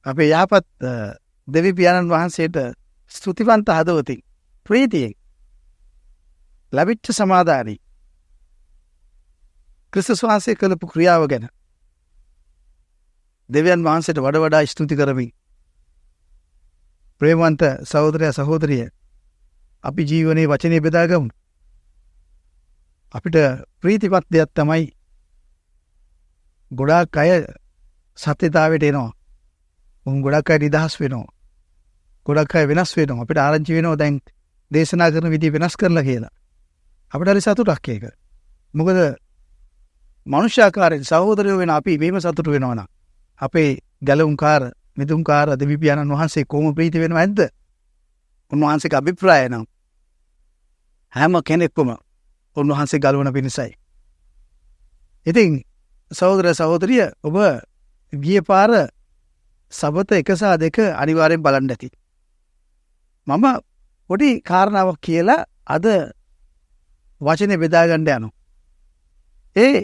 අපේ යහපත් දෙවි පියාණන් වහන්සේට ස්තුතිවන්ත හදවතින් ප්‍රීතියෙන් ලැබිච්ච සමාදානයි ක්‍රිස්තුස් වහන්සේ කළපු ක්‍රියාව ගැන දෙවියන් වහන්සේට වඩා වඩා ස්තුති කරමින් ප්‍රේමවන්ත සහෝදරයා සහෝදරිය අපි ජීවනයේ වචනේ බෙදාගමු. අපිට ප්‍රීතිපත් දෙයක් තමයි ගොඩාක් අය සත්‍යතාවයට එනවා. ගොඩක් අය නිදහස් වෙනවා. ගොඩක් අය වෙනස් වෙනවා. අපිට ආරංචි වෙනවා දැන් දේශනා කරන විදිහ වෙනස් කරලා කියලා. අපිට හරි සතුටක් ඒක. මොකද මනුෂ්‍යාකාරයෙන් සහෝදරයෝ වෙන අපි මේම සතුට වෙනවා නම් අපේ ගැලුම්කාර මිදුම්කාර දෙවි පියාණන් වහන්සේ කොහොම ප්‍රීති වෙනව ඇද්ද? උන්වහන්සේගේ අභිප්‍රාය නම් හැම කෙනෙක්ම උන්වහන්සේ ගලවන පිණිසයි. ඉතින් සහෝදර සහෝදරිය ඔබ ගිය පාර සබත 1 සහ 2 අනිවාර්යෙන් බලන්න ඇති. මම පොඩි කාරණාවක් කියලා අද වචනේ බෙදා ගන්න යනවා. ඒ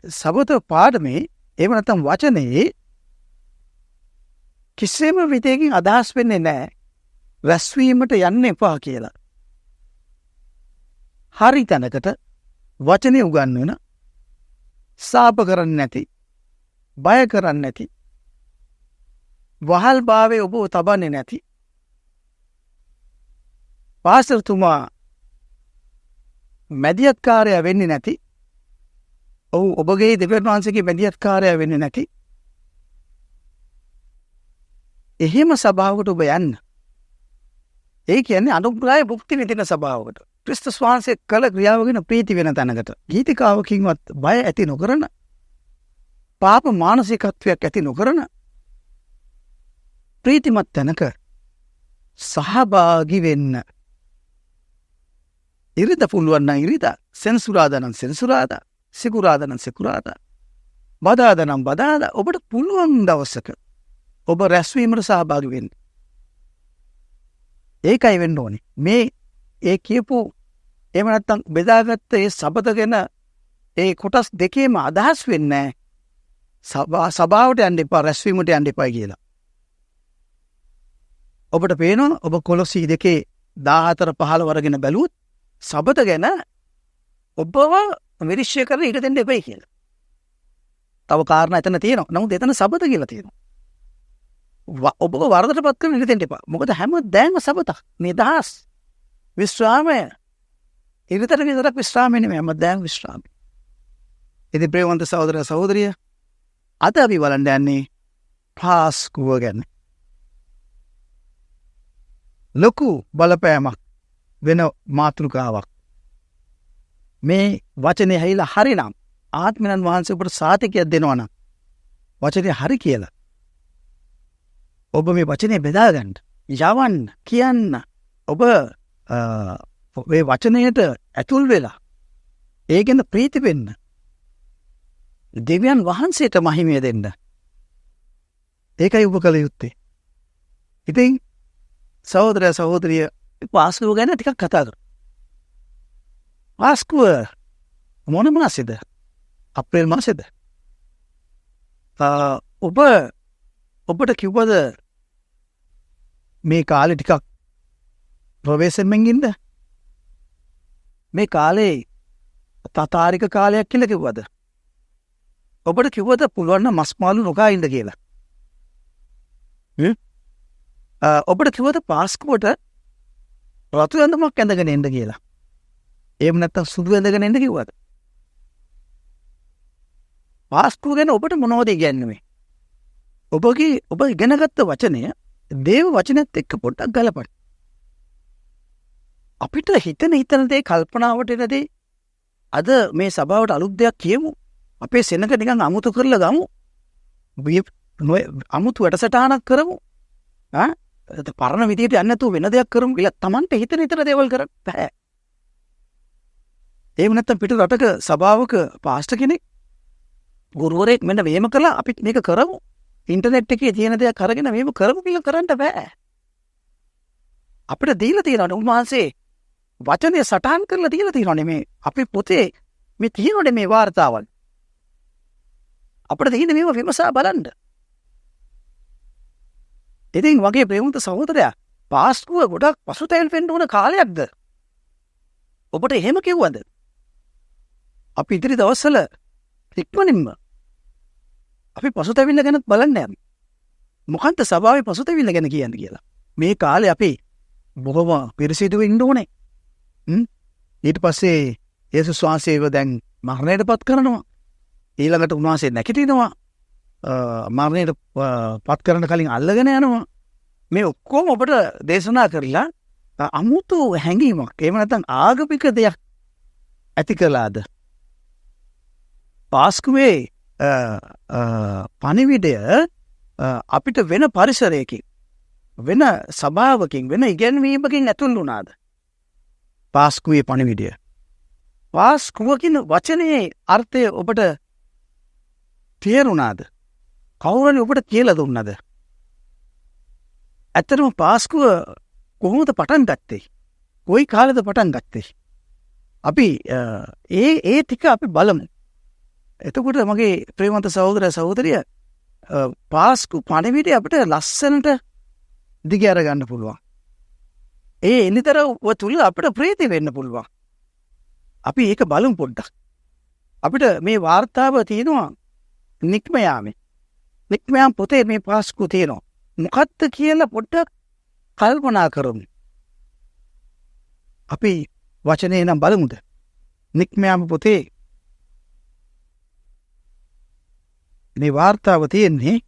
සබත පාඩමේ එහෙම නැත්නම් වචනේ කිසිම විදියකින් අදහස් වෙන්නේ නැහැ රැස්වීමට යන්න එපා කියලා. හරි තැනකට වචනේ උගන්වන සාප කරන්නේ නැති, බය කරන්නේ නැති, වහල් භාවයේ ඔබ තබන්නේ නැති පාස්ටර්තුමා මැදිහත්කාරය වෙන්නේ නැති, ඔබගේ දෙවියන් වහන්සේගේ මැදිහත්කාරය වෙන්නේ නැති එහෙම සභාවකට ඔබ යන්න. ඒ කියන්නේ අනුග්‍රහය භුක්ති විඳින සභාවකට. ක්‍රිස්තුස් වහන්සේ කළ ක්‍රියාව ගැන ප්‍රීති වෙන තැනකට. ගීතිකාවකින්වත් බය ඇති නොකරන, පාප මානසිකත්වයක් ඇති නොකරන ප්‍රීතිමත් තැනක සහභාගී වෙන්න. ඉරිද පුළුවන් නම් ඉරිදා, සෙන්සුරාදා නම් සෙන්සුරාදා, සිකුරාදා නම් සිකුරාදා, බදාදා නම් බදාදා ඔබට පුළුවන් දවසක ඔබ රැස්වීමට සහභාගී වෙන්න. ඒකයි වෙන්න ඕනේ. මේ ඒ කියපු එහෙම නැත්නම් බෙදාගත්ත ඒ සබත ගැන ඒ කොටස් දෙකේම අදහස් වෙන්නේ සභාවට යන්න එපා, රැස්වීමට යන්න එපා කියලා. ඔබට පේනවා ඔබ කොලොසී 2:14-15 වරගෙන බැලුවොත් සබත ගැන ඔබව විනිශ්චය කරලා ඊට දෙන්න එපයි කියලා. තව කාරණා එතන තියෙනවා. නමුත් එතන සබත කියලා තියෙනවා. ඔබව වරදටපත් කරන ඊට දෙන්න එපා. මොකද හැමදාම සබතක්. නිදහස්. විශ්‍රාමය. ඊටතර විතරක් විශ්‍රාමය නෙමෙයි, හැමදාම විශ්‍රාමය. ඉතින් ප්‍රේමවන්ත සහෝදර සහෝදරිය අද අපි බලන්න යන්නේ පාස්කුව ගැන. ලොකු බලපෑමක් වෙන මාතෘකාවක්. මේ වචනේ හැයිලා හරිනම් ආත්මයන් වහන්සේ ඔබට සාතිකයක් දෙනවා නම් වචනේ හරි කියලා ඔබ මේ වචනේ බෙදා ගන්න, යවන්න, කියන්න. ඔබ මේ වචනයට ඇතුල් වෙලා ඒ ගැන ප්‍රීති වෙන්න. දෙවියන් වහන්සේට මහිමය දෙන්න. ඒකයි ඔබ කළ යුත්තේ. ඉතින් සහෝදර සහෝදරිය පාස්කුව ගැන ටිකක් කතා කරමු. පාස්කුව මොන මාසෙද? අප්‍රේල් මාසෙද? ඔබට කිව්වද මේ කාලේ ටිකක් ප්‍රවේශමෙන් ඉන්න? මේ කාලේ තතාරික කාලයක් කියලා කිව්වද? ඔබට කිව්වද පුළුවන් නම් මස් මාළු නොකා ඉන්න කියලා? ඔබට කිව්වද පාස්කුවට රතු ඇඳුමක් ඇඳගෙන එන්න කියලා? එහෙම නැත්නම් සුදු ඇඳගෙන එන්න කිව්වද? පාස්කුව ගැන ඔබට මොනවද කියන්නේ? ඔබ ඉගෙනගත්ත වචනය දේව වචනයත් එක්ක පොඩ්ඩක් ගලපන්න. අපිට හිතන දේ, කල්පනාවට එන දේ අද මේ සභාවට අලුත් දෙයක් කියමු. අපේ සෙනඟ නිකන් අමුතු කරලා ගමු. අමුතු වැඩසටහනක් කරමු. පරණ විදියට යන්නේ නැතුව වෙන දෙයක් කරමු කියලා Tamante හිතන දේවල් කරන්න බෑ. එහෙම නැත්නම් පිට රටක සභාවක පාස්ටර් කෙනෙක් ගුරුවරයෙක් මෙන්න මේම කළා අපි මේක කරමු. ඉන්ටර්නෙට් එකේ තියෙන දේක් අරගෙන මේක කරමු කියලා කරන්න බෑ. අපිට දීලා තියෙනවා උන්වහන්සේ වචනය සටහන් කරලා දීලා තියෙනවා මේ අපේ පොතේ මේ තියෙනවනේ මේ වාර්තාවල්. අපිට තියෙන මේවා විමසා බලන්න. ඉතින් වගේ ප්‍රේමන්ත සහෝදරයා පාස්කුව ගොඩක් පසුතැවිලි වෙන්න ඕන කාලයක්ද? ඔබට එහෙම කිව්වද? අපි ඉදිරි දවස්වල ඉක්මනින්ම අපි පසුතැවිල්ල ගැන බලන්න යමු. මොකන්ද සභාවේ පසුතැවිල්ල ගැන කියන්නේ කියලා. මේ කාලේ අපි බොහොම පිරිසිදුව ඉන්න ඕනේ. ඊට පස්සේ යේසුස් වහන්සේව දැන් මරණයට පත් කරනවා. ඊළඟට උන්වහන්සේ නැගිටිනවා. මරණයට පත් කරන්න කලින් අල්ලගෙන යනවා. මේ ඔක්කොම ඔබට දේශනා කරලා අමුතු හැඟීමක් එහෙම නැත්නම් ආගමික දෙයක් ඇති කළාද? පාස්කුවේ පණිවිඩය අපිට වෙන පරිසරයකින් වෙන සභාවකින් වෙන ඉගැන්වීමකින් ඇතුල් වුණාද? පාස්කුවේ පණිවිඩය පාස්කුව කියන වචනේ අර්ථය ඔබට තේරුණාද? කවුරුනි ඔබට කියලා දුන්නද? ඇත්තටම පාස්කුව කොහොමද පටන් ගත්තේ? කොයි කාලෙද පටන් ගත්තේ? අපි ඒ ටික අපි බලමු. එතකොට මගේ ප්‍රේමන්ත සහෝදර සහෝදරිය පාස්කු පණිවිඩය අපිට ලස්සනට දිග අරගන්න පුළුවන්. ඒ එනිතරව තුල අපිට ප්‍රීති වෙන්න පුළුවන්. අපි ඒක බලමු පොඩ්ඩක්. අපිට මේ වාර්තාව තියෙනවා නික්මයාමේ. නික්මයාම පොතේ මේ පාස්කු තියෙනවා. මොකක්ද කියලා පොඩ්ඩක් කල්පනා කරමු. අපි වචනේ නම් බලමුද? නික්මයාම පොතේ මේ වාර්තාව තියෙන්නේ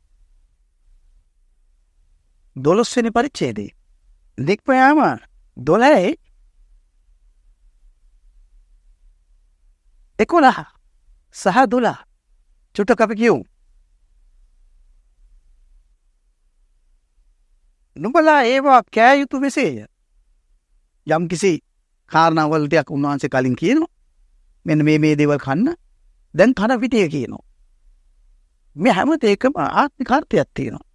12 වෙනි පරිච්ඡේදයේ. නික්මයාම 12 11 සහ 12 චුට්ටක් අපි කියමු. නුඹලා ඒවා කෑ යුතු මෙසේය. යම් කිසි කාරණාවල් ටිකක් උන්වහන්සේ කලින් කියනවා. මෙන්න මේ දේවල් කන්න. දැන් කන විදිය කියනවා. මේ හැම දෙයකම ආත්මික අර්ථයක් තියෙනවා.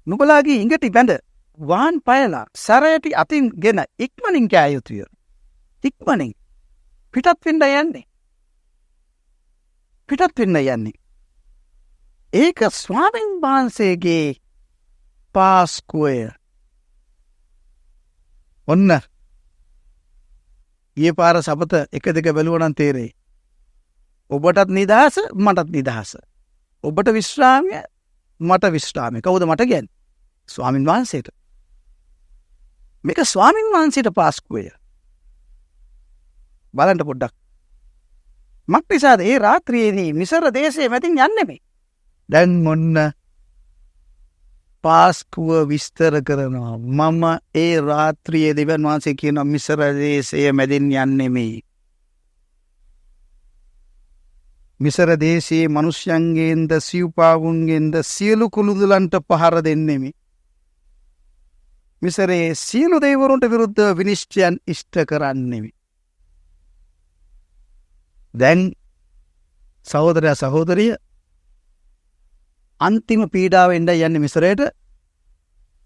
නුඹලාගේ ඉඟටි බැඳ වාන් පයලා සැරයටි අතින් ගෙන ඉක්මනින් කෑ යුතුය. ඉක්මනින් පිටත් වෙන්න යන්නේ. පිටත් වෙන්න යන්නේ. ඒක ස්වාමීන් වහන්සේගේ පාස්කුවය. ඔන්න ඊයේ පාර සබත 1-2 බැලුවා නම් තේරෙයි. ඔබටත් නිදහස මටත් නිදහස. ඔබට විශ්‍රාමය මට විශ්‍රාමය. කවුද මට කියන්නේ? ස්වාමින් වහන්සේට. මේක ස්වාමින් වහන්සේට පාස්කුවය. බලන්න පොඩ්ඩක්. මක්නිසාද ඒ රාත්‍රියේදී මිසර දේශයේ මැදින් යන්නේ මේ. දැන් මොන්න පාස්කුව විස්තර කරනවා. මම ඒ රාත්‍රියේ දෙවියන් වහන්සේ කියන මිසර දේශයේ මැදින් යන්නේ මේ. මිසර දේශයේ මිනිස්යන්ගෙන්ද සිව්පාවුන්ගෙන්ද සියලු කුළුදුලන්ට පහර දෙන්නෙමි. මිසරේ සියලු දෙවිවරුන්ට විරුද්ධව විනිශ්චයන් ඉෂ්ට කරන්නෙමි. දැන් සහෝදරයා සහෝදරිය අන්තිම පීඩාව එන්න යන්නේ මිසරයට.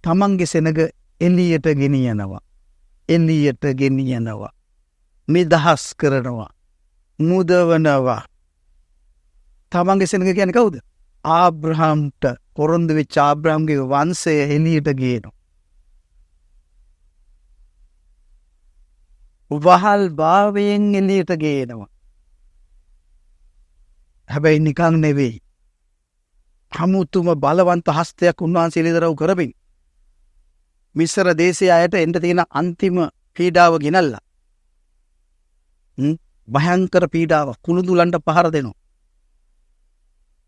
තමන්ගේ සෙනග එළියට ගෙනියනවා. එළියට ගෙනියනවා. නිදහස් කරනවා. මුදවනවා. තමන්ගේ සෙනග කියන්නේ කවුද? ආබ්‍රහම්ට පොරොන්දු වෙච්ච ආබ්‍රහම්ගේ වංශය එළියට ගේනවා. වහල් භාවයෙන් එළියට ගේනවා. හැබැයි නිකන් නෙවෙයි. හමුතුම බලවන්ත හස්තයක් උන්වහන්සේ එළිදරව් කරමින් මිසර දේශයේ අයට එන්න තියෙන අන්තිම පීඩාව ගෙනල්ලා. භයංකර පීඩාව කුණුදුලන්ට පහර දෙනවා.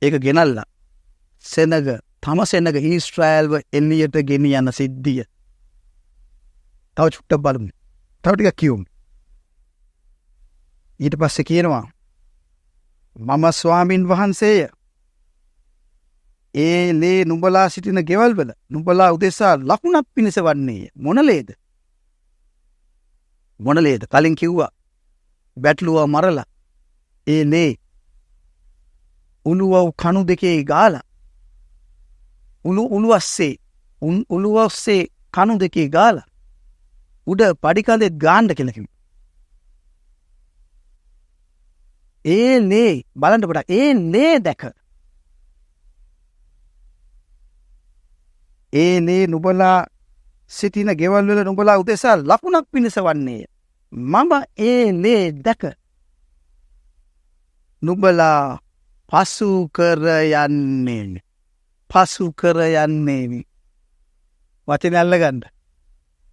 ඒක ගෙනල්ලා සෙනග තම සෙනග ඊශ්‍රායල්ව එළියට ගෙනියන සිද්ධිය. තව චුට්ටක් බලමු. තව ටිකක් කියමු. ඊට පස්සේ කියනවා මම ස්වාමින් වහන්සේය. ඒ ලේ නුඹලා සිටින ගෙවල් වල නුඹලා උදෙසා ලකුණක් පිණිස වන්නේය. මොන ලේද? මොන ලේද? කලින් කිව්වා බැටළුවා මරලා ඒ ලේ උළුවව කණු දෙකේ ගාලා උළුවස්සේ කණු දෙකේ ගාලා උඩ පඩිකඳෙත් ගාන්න කියලා කිව්වා. ඒ ලේ බලන්න පොඩක්. ඒ ලේ දැක ඒ ලේ නුඹලා සිටින ගෙවල් වල නුඹලා උදෙසා ලකුණක් පිණිස වන්නේය. මම ඒ ලේ දැක නුඹලා පසු කර යන්නේ. පසු කර යන්නේමි. වචන අල්ලගන්න.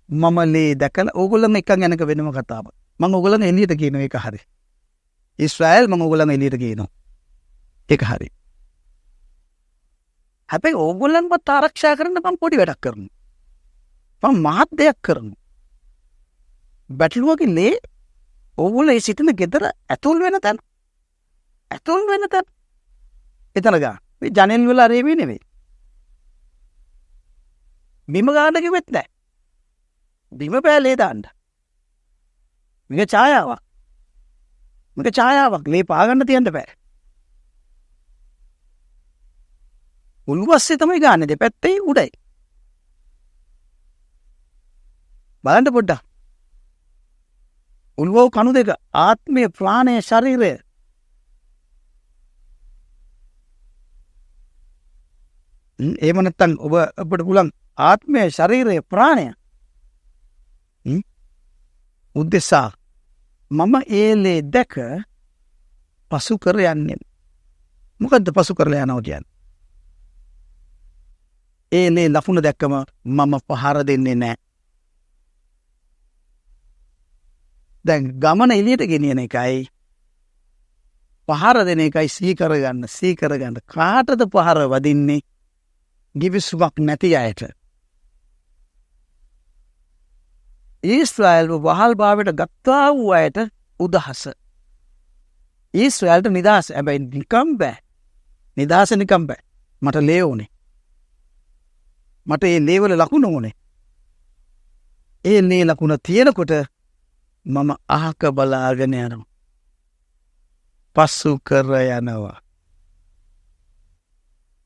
මම ලේ දැකලා ඕගොල්ලන් එකන් යනක වෙනම කතාවක්. මම ඕගොල්ලන් එළියට කියනවා ඒක හරි. ඊශ්‍රායල් මම ඕගොල්ලන් එළියට කියනවා. ඒක හරි. හැබැයි ඕගොල්ලන්වත් ආරක්ෂා කරන්න මම පොඩි වැඩක් කරනවා. මම මහත් දෙයක් කරනවා. බැටළුවගේ ලේ ඕගොල්ලෝ ඒ සිටින ගෙදර ඇතුල් වෙන තැන. ඇතුල් වෙන තැන. එතන ගා. මේ ජනෙල් වල අරේවි නෙවෙයි. බිම ගාන්න කිව්වෙත් නැහැ. බිම පෑලේ දාන්න. මේක ඡායාවක්. මේක ඡායාවක්. ලේ පාගන්න තියන්න බෑ. උල්වස්සේ තමයි ගන්න දෙපැත්තේ උඩයි. බලන්න පොඩ්ඩක්. උල්වෝ කණු දෙක ආත්මය ප්‍රාණය ශරීරය. එහෙම නැත්නම් ඔබ අපිට පුළුවන් ආත්මය ශරීරය ප්‍රාණය උද්දේශා මම ඒලේ දැක පසු කර යන්නේ. මොකද්ද පසු කරලා යනවා කියන්නේ? ඒලේ ලකුණ දැක්කම මම පහර දෙන්නේ නැහැ. දැන් ගමන එළියට ගෙනියන එකයි පහර දෙන එකයි සී කරගන්න. කාටද පහර වදින්නේ? ගිවිසුමක් නැති අයට. ඊශ්‍රායල් වහල් භාවයට ගත්තා වූ අයට උදහස. ඊශ්‍රායල්ට නිදහස. හැබැයි නිකම් බෑ. නිදහස නිකම් බෑ. මට ලේ ඕනේ. මට ඒ ලේවල ලකුණ ඕනේ. ඒ ලේ ලකුණ තියෙනකොට මම අහක බලාගෙන යනවා. පස්සු කර යනවා.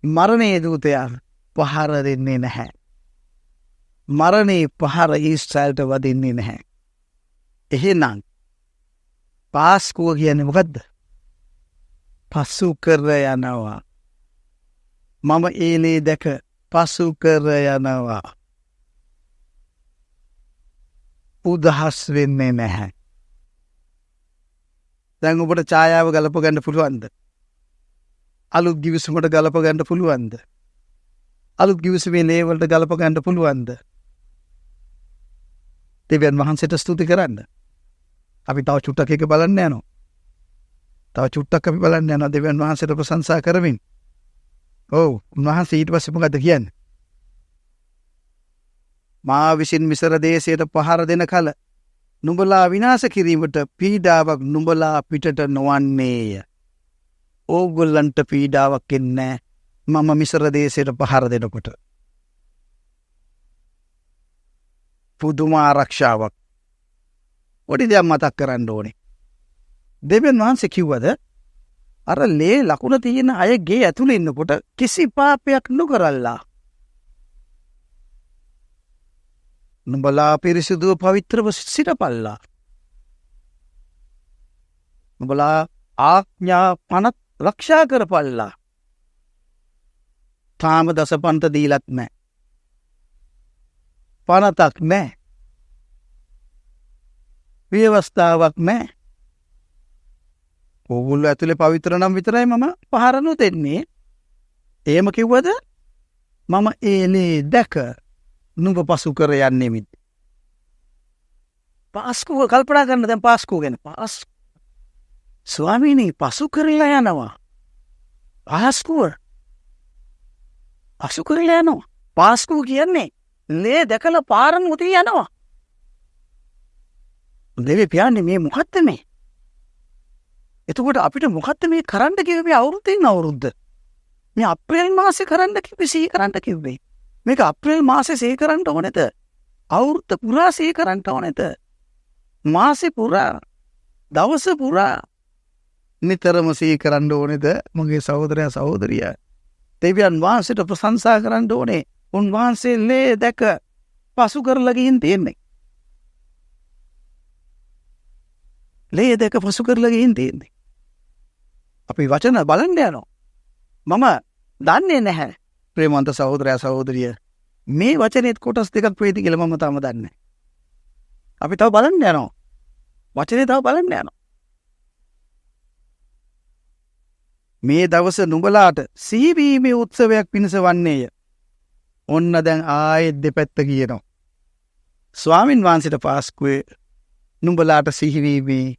මරණයේ දූතයා පහර දෙන්නේ නැහැ. මරණේ පහර ඊශ්‍රායල්ට වදින්නේ නැහැ. එහෙනම් පාස්කුව කියන්නේ මොකද්ද? පසු කර යනවා. මම ඒලේ දැක පසු කර යනවා. උදහස් වෙන්නේ නැහැ. දැන් ඔබට ඡායාව ගලප ගන්න පුළුවන්ද? අලුත් ගිවිසුමට ගලප ගන්න පුළුවන්ද? අලුත් ගිවිසුමේ ලේ වලට ගලප ගන්න පුළුවන්ද? දෙවියන් වහන්සේට ස්තුති කරන්න. අපි තව චුට්ටක් එක බලන්න යනවා. තව චුට්ටක් අපි බලන්න යනවා දෙවියන් වහන්සේට ප්‍රශංසා කරමින්. ඔව් උන්වහන්සේ ඊට පස්සේ මොකද කියන්නේ? මා විසින් මිසර දේශයට පහර දෙන කල නුඹලා විනාශ කිරීමට පීඩාවක් නුඹලා පිටට නොවන්නේය. ඕගොල්ලන්ට පීඩාවක් එන්නේ මම මිසර දේශයට පහර දෙනකොට. පුදුම ආරක්ෂාවක්. පොඩි දෙයක් මතක් කරන්න ඕනේ. දෙවියන් වහන්සේ කිව්වද අර ලේ ලකුණ තියෙන අයගේ ඇතුළේ ඉන්නකොට කිසි පාපයක් නොකරල්ලා. නුඹලා පිරිසිදුව පවිත්‍රව සිටපල්ලා. නුඹලා ආඥා පනත් රක්ෂා කරපල්ලා. තාම දසපන්ත දීලත් නැහැ. පනතක් නැහැ. ව්‍යවස්ථාවක් නැහැ. ඕගොල්ලෝ ඇතුලේ පවිත්‍ර නම් විතරයි මම පහර නොදෙන්නේ. එහෙම කිව්වද? මම ඒලේ දැක නුඹ පසු කර යන්නේ මිද. පාස්කුව කල්පනා කරන්න දැන් පාස්කුව ගැන. ස්වාමීනි පසු කරලා යනවා. පාස්කුව පසු කරලා යනවා. පාස්කුව කියන්නේ ලේ දැකලා පාරන් උතී යනවා. දෙවි පියාණන් මේ මොකද්ද මේ? එතකොට අපිට මොකද්ද මේ කරන්න කිව්වේ අවුරුද්දෙන් අවුරුද්ද? මේ අප්‍රේල් මාසේ කරන්න කිව්වේ සී කරන්න කිව්වේ. මේක අප්‍රේල් මාසේ සී කරන්න ඕනේද? අවුරුද්ද පුරා සී කරන්න ඕනේද? මාසේ පුරා දවස පුරා නිතරම සී කරන්න ඕනේද? මගේ සහෝදරයා සහෝදරිය. දෙවියන් වහන්සේට ප්‍රශංසා කරන්න ඕනේ. උන්වහන්සේ ලේ දැක පසු කරලා ගිහින් තියෙන්නේ. ලේ දැක පසු කරලා ගිහින් තියෙන්නේ. අපි වචන බලන්න යනවා. මම දන්නේ නැහැ ප්‍රේමවන්ත සහෝදරයා සහෝදරිය. මේ වචනේත් කොටස් දෙකක් වේද කියලා මම තාම දන්නේ නැහැ. අපි තව බලන්න යනවා. වචනේ තව බලන්න යනවා. මේ දවස නුඹලාට සිහිවීමේ උත්සවයක් පිණිස වන්නේය. ඔන්න දැන් ආයෙත් දෙපැත්ත කියනවා. ස්වාමින් වහන්සේට පාස්කුවේ නුඹලාට සිහිවීමේ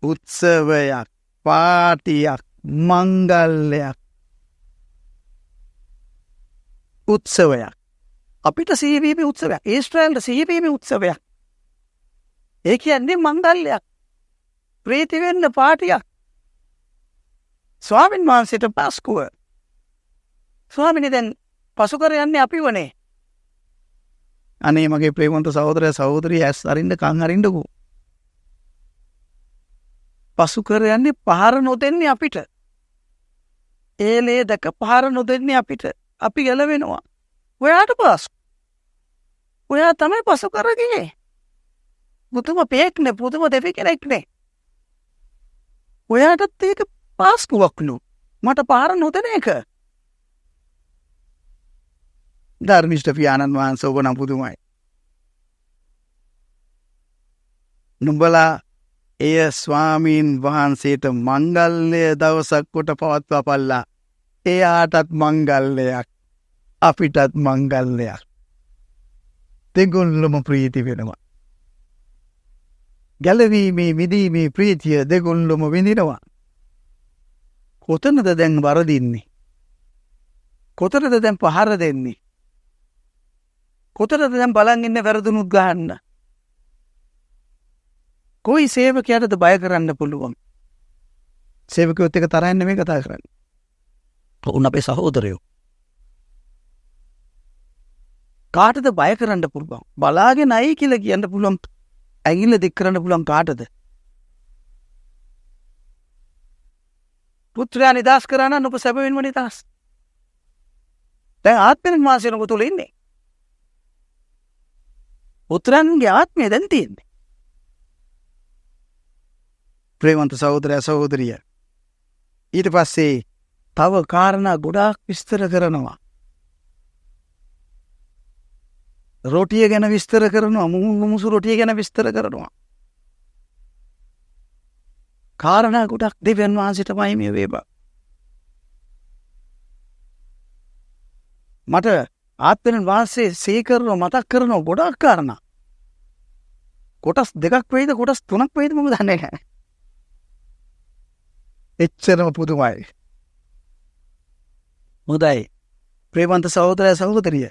උත්සවයක්, පාටියක්, මංගල්‍යයක්, උත්සවයක්. අපිට සිහිවීමේ උත්සවයක්. ඊශ්‍රායලට සිහිවීමේ උත්සවයක්. ඒ කියන්නේ මංගල්‍යයක්. ප්‍රීති වෙන්න පාටියක්. ස්වාමින් වහන්සේට පාස්කුව. ස්වාමිනේ දැන් පසු කර යන්නේ අපිවනේ. අනේ මගේ ප්‍රේමවන්ත සහෝදරයා සහෝදරිය ඇස් අරින්න කන් අරින්නකෝ. පසු කර යන්නේ පහර නොදෙන්නේ අපිට. ඒලේ දැක පහර නොදෙන්නේ අපිට. අපි ගැලවෙනවා. ඔයාට පාස්කු. ඔයා තමයි පසු කරගියේ. පුදුම පේක්නේ, පුදුම දෙවි කෙනෙක්නේ. ඔයාටත් ඒක පාස්කුවක්ලු. මට පහර නොදෙන එක. ධර්මිෂ්ඨ පියාණන් වහන්සේ ඔබ නම් පුදුමයි. නුඹලා එය ස්වාමීන් වහන්සේට මංගල්‍ය දවසක් කොට පවත්වපල්ලා. එයාටත් මංගල්‍යයක්, අපිටත් මංගල්‍යයක්. දෙගොල්ලම ප්‍රීති වෙනවා. ගැලවීමේ මිදීමේ ප්‍රීතිය දෙගොල්ලම විඳිනවා. කොතනද දැන් වරදින්නේ? කොතනද දැන් පහර දෙන්නේ? කොතනද දැන් බලන් ඉන්න වැරදුනුත් ගහන්න? කොයි සේවකයාටද බය කරන්න පුළුවන්? සේවකයොත් එක තරහින් නෙමෙයි කතා කරන්නේ. උන් අපේ සහෝදරයෝ. කාටද බය කරන්න පුළුවන්? බලාගෙන අය කියලා කියන්න පුළුවන්. ඇඟිල්ල දික් කරන්න පුළුවන් කාටද? පුත්‍රයා නිදාස් කරා නම් ඔබ සැබවින්ම නිදාස්. දැන් ආත්මෙන් වාසයෙන් ඔබ තුල ඉන්නේ. පුත්‍රයන්ගේ ආත්මය දැන් තියෙන්නේ. ප්‍රේමවන්ත සහෝදරයා සහෝදරිය. ඊට පස්සේ තව කාරණා ගොඩාක් විස්තර කරනවා. රොටිය ගැන විස්තර කරනවා. මුමුසු රොටිය ගැන විස්තර කරනවා. කාරණා ගොඩක් දෙවියන් වහන්සේටමයි මේ වේවා. මට ආත්මෙන් වාසයේ සීකරන මතක් කරන ගොඩක් කාරණා. කොටස් දෙකක් වේද කොටස් තුනක් වේද මම දන්නේ නැහැ. එච්චරම පුදුමයි. හොඳයි. ප්‍රේමවන්ත සහෝදරයා සහෝදරිය.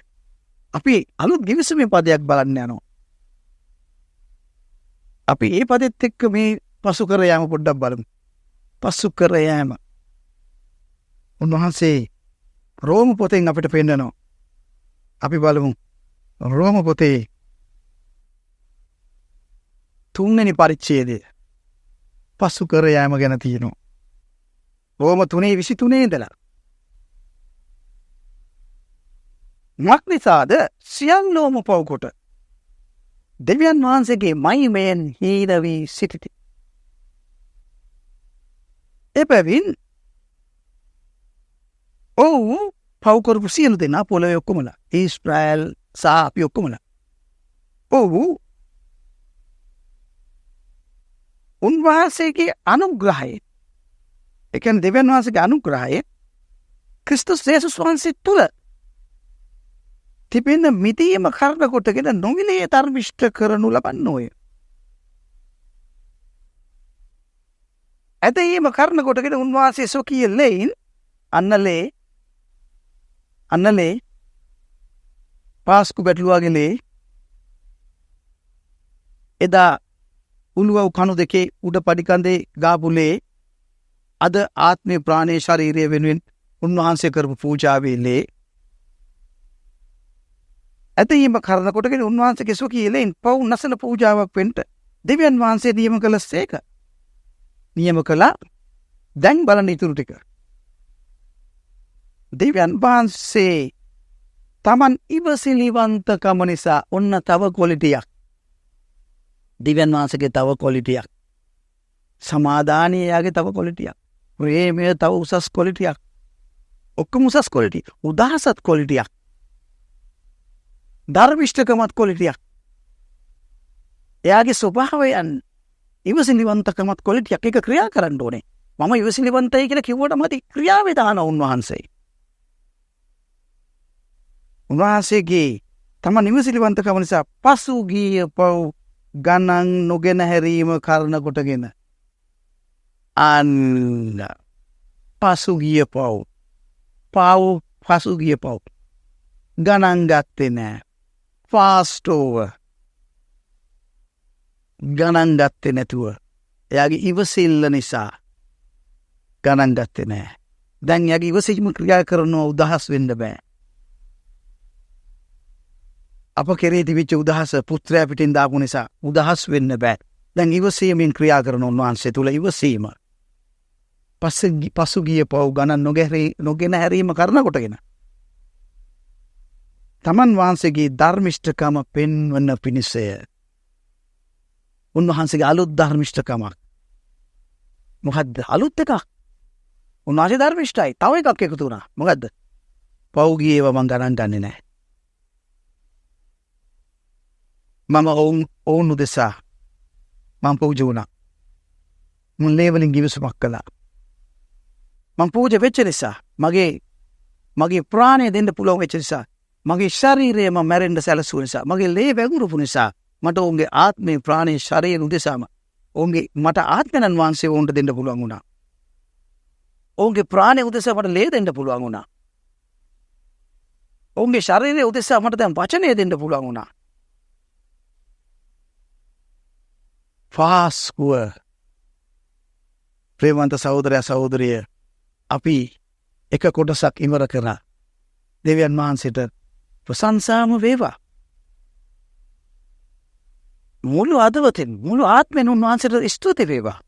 අපි අලුත් ගිවිසුමේ පදයක් බලන්න යනවා. අපි මේ පදෙත් එක්ක මේ පසු කර යාම පොඩ්ඩක් බලමු. පසු කර යාම. උන්වහන්සේ රෝම පොතෙන් අපිට පෙන්නනවා. අපි බලමු. රෝම පොතේ 3 වෙනි පරිච්ඡේදය පසු කර යාම ගැන තියෙනවා. රෝම 3:23 ඉඳලා. මක්නිසාද සියල්ලෝම පව්කොට දෙවියන් වහන්සේගේ මහිමයෙන් හීනවී සිටිති. එබැවින් ඔව් පව්කරපු සියලු දෙනා පොළොවේ ඔක්කොමලා ඊශ්‍රායල් සහ අපි ඔක්කොමලා ඔව් උන්වහන්සේගේ අනුග්‍රහය, ඒ කියන්නේ දෙවියන් වහන්සේගේ අනුග්‍රහය ක්‍රිස්තුස් යේසුස් වහන්සේ තුල තිබෙන මිදීම කරන කොටගෙන නොමිලේ ධර්මිෂ්ඨ කරනු ලබන්නෝය. ඇතීම කරන කොටගෙන උන්වහන්සේ සොකී ලෙයින් අන්නලේ පාස්කු බැටළුවාගේ එදා උළුවව් කණු දෙකේ උඩ පඩිකන්දේ ගාපුලේ අද ආත්මේ ප්‍රාණේ ශරීරය වෙනුවෙන් උන්වහන්සේ කරපු පූජාවේ ලේ ඇතීම කරන කොටගෙන උන්වහන්සේගේ සොකී ලෙයින් පව් නැසන පූජාවක් වෙන්න දෙවියන් වහන්සේ නියම කළසේක. නියම කළා. දැන් බලන්න ඉතුරු ටික. දෙවියන් වහන්සේ තමන් ඉවසිලිවන්තකම නිසා ඔන්න තව කොලිටියක්. දෙවියන් වහන්සේගේ තව කොලිටියක්. සමාදානයේ යාගේ තව කොලිටියක්. ප්‍රේමය තව උසස් කොලිටියක්. ඔක්කොම උසස් කොලිටි. උදාසත් කොලිටියක්. ධර්මිෂ්ඨකමත් කොලිටියක්. එයාගේ ස්වභාවයන් ඉවසිලිවන්තකමත් කොලිටියක් එක ක්‍රියා කරන්න ඕනේ. මම ඉවසිලිවන්තයි කියලා කිව්වට මට ක්‍රියාවේ දාන උන්වහන්සේ. උන්වහන්සේගේ තම නිවසිලිවන්තකම නිසා පසුගිය පව් ගණන් නොගෙන හැරීම කරන කොටගෙන අන්න පසුගිය පව් ගණන් ගත්තේ නෑ. ෆාස්ටෝව ගණන් ගත්තේ නැතුව එයාගේ ඉවසිල්ල නිසා ගණන් ගත්තේ නෑ. දැන් එයාගේ ඉවසීම ක්‍රියා කරනවා උදහස් වෙන්න බෑ. අප කෙරේ තිබිච්ච උදහස පුත්‍රයා පිටින් දාපු නිසා උදහස් වෙන්න බෑ. දැන් ඉවසීමෙන් ක්‍රියා කරන උන්වහන්සේ තුල ඉවසීම පසුගිය පව් ගණන් නොගෙන හැරීම කරන කොටගෙන තමන් වහන්සේගේ ධර්මිෂ්ඨකම පෙන්වන පිණිසය. උන්වහන්සේගේ අලුත් ධර්මිෂ්ඨකමක්. මොකද්ද? අලුත් එකක්. උන්වහන්සේ ධර්මිෂ්ඨයි. තව එකක් එකතු වුණා. මොකද්ද? පෞගියේව මං ගණන් ගන්නේ නැහැ. මම ඔවුන් උදෙසා මං පූජා වුණා. මං ලේවලින් ගිවිසුමක් කළා. මං පූජා වෙච්ච නිසා මගේ ප්‍රාණය දෙන්න පුළුවන් වෙච්ච නිසා මගේ ශරීරය මම මැරෙන්න සැලසුව නිසා මගේ ලේ වැගුරුපු නිසා මට ඔවුන්ගේ ආත්මේ ප්‍රාණේ ශරීරය උදෙසාම මට ආත්මයන් වහන්සේ ඔවුන්ට දෙන්න පුළුවන් වුණා. ඔවුන්ගේ ප්‍රාණය උදෙසා මට ලේ දෙන්න පුළුවන් වුණා. ඔවුන්ගේ ශරීරය උදෙසා මට දැන් වචනය දෙන්න පුළුවන් වුණා. පාස්කුව ප්‍රේමවන්ත සහෝදරයා සහෝදරිය අපි එක කොටසක් ඉවර කරා. දෙවියන් වහන්සේට ප්‍රශංසාම වේවා. මුළු අදවතින් මුළු ආත්මෙන් උන්වහන්සේට ස්තුති වේවා.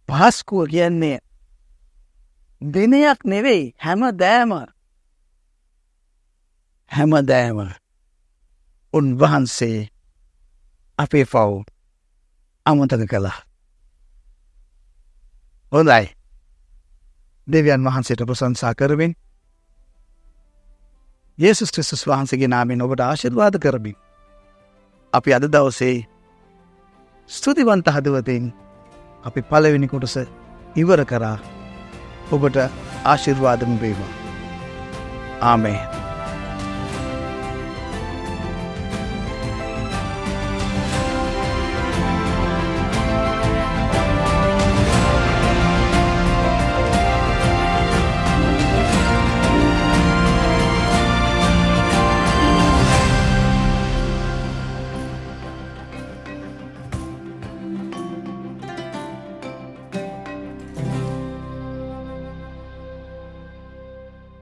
පාස්කුව කියන්නේ දිනයක් නෙවෙයි, හැමදෑම උන්වහන්සේ අපේ පව් අමතක කළා. හොඳයි. දෙවියන් වහන්සේට ප්‍රශංසා කරමින් යේසුස් ක්‍රිස්තුස් වහන්සේගේ නාමයෙන් ඔබට ආශිර්වාද කරමින් අපි අද දවසේ ස්තුතිවන්ත හදවතින් අපි පළවෙනි කොටස ඉවර කරා. ඔබට ආශිර්වාදම වේවා. ආමේන්.